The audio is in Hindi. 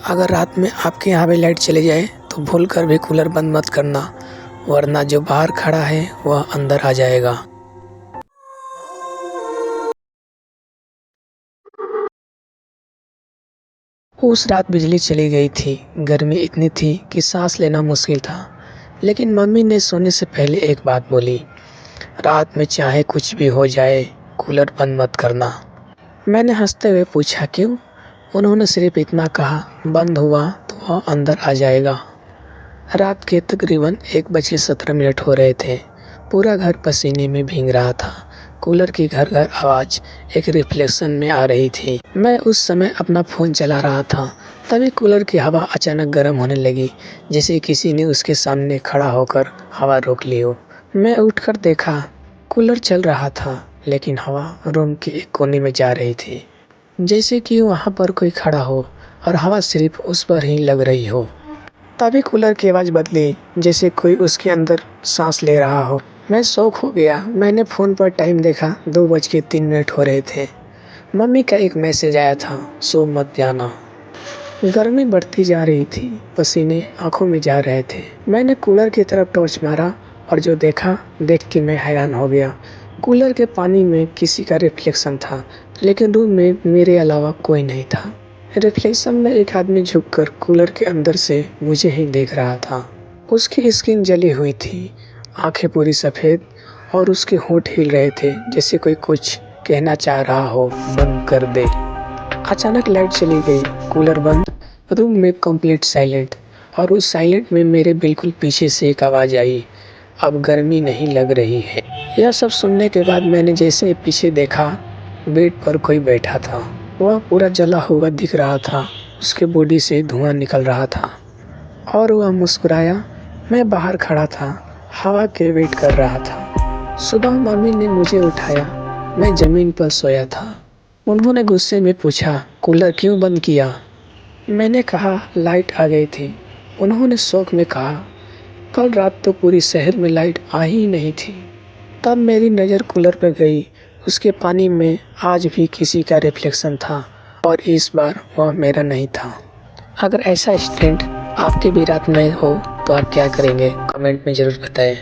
अगर रात में आपके यहाँ भी लाइट चली जाए तो भूल कर भी कूलर बंद मत करना, वरना जो बाहर खड़ा है वह अंदर आ जाएगा। उस रात बिजली चली गई थी। गर्मी इतनी थी कि सांस लेना मुश्किल था। लेकिन मम्मी ने सोने से पहले एक बात बोली, रात में चाहे कुछ भी हो जाए कूलर बंद मत करना। मैंने हंसते हुए पूछा क्यों? उन्होंने सिर्फ इतना कहा, बंद हुआ तो वह अंदर आ जाएगा। रात के तकरीबन 1:17 हो रहे थे। पूरा घर पसीने में भीग रहा था। कूलर की घर घर आवाज़ एक रिफ्लेक्शन में आ रही थी। मैं उस समय अपना फ़ोन चला रहा था। तभी कूलर की हवा अचानक गर्म होने लगी, जैसे किसी ने उसके सामने खड़ा होकर हवा रोक ली हो। मैं उठकर देखा, कूलर चल रहा था, लेकिन हवा रूम के एक कोने में जा रही थी, जैसे कि वहाँ पर कोई खड़ा हो और हवा सिर्फ उस पर ही लग रही हो। तभी कूलर की आवाज़ बदली, जैसे कोई उसके अंदर सांस ले रहा हो। मैं शॉक हो गया। मैंने फ़ोन पर टाइम देखा, 2:03 हो रहे थे। मम्मी का एक मैसेज आया था, सो मत जाना। गर्मी बढ़ती जा रही थी, पसीने आंखों में जा रहे थे। मैंने कूलर की तरफ टॉर्च मारा और जो देखा, देख के मैं हैरान हो गया। कूलर के पानी में किसी का रिफ्लेक्शन था, लेकिन रूम में मेरे अलावा कोई नहीं था। रिफ्लेक्शन में एक आदमी झुककर कूलर के अंदर से मुझे ही देख रहा था। उसकी स्किन जली हुई थी, आंखें पूरी सफ़ेद और उसके होंठ हिल रहे थे, जैसे कोई कुछ कहना चाह रहा हो, बंद कर दे। अचानक लाइट चली गई, कूलर बंद, रूम में कंप्लीट साइलेंट। और उस साइलेंट में मेरे बिल्कुल पीछे से एक आवाज़ आई, अब गर्मी नहीं लग रही है। यह सब सुनने के बाद मैंने जैसे पीछे देखा, बेड पर कोई बैठा था। वह पूरा जला हुआ दिख रहा था, उसके बॉडी से धुआं निकल रहा था और वह मुस्कुराया। मैं बाहर खड़ा था, हवा के वेट कर रहा था। सुबह मम्मी ने मुझे उठाया, मैं ज़मीन पर सोया था। उन्होंने गुस्से में पूछा, कूलर क्यों बंद किया? मैंने कहा, लाइट आ गई थी। उन्होंने शौक में कहा, कल रात तो पूरी शहर में लाइट आ ही नहीं थी। तब मेरी नज़र कूलर पर गई। उसके पानी में आज भी किसी का रिफ्लेक्शन था और इस बार वह मेरा नहीं था। अगर ऐसा इंसिडेंट आपके भी रात में हो तो आप क्या करेंगे? कमेंट में ज़रूर बताएं।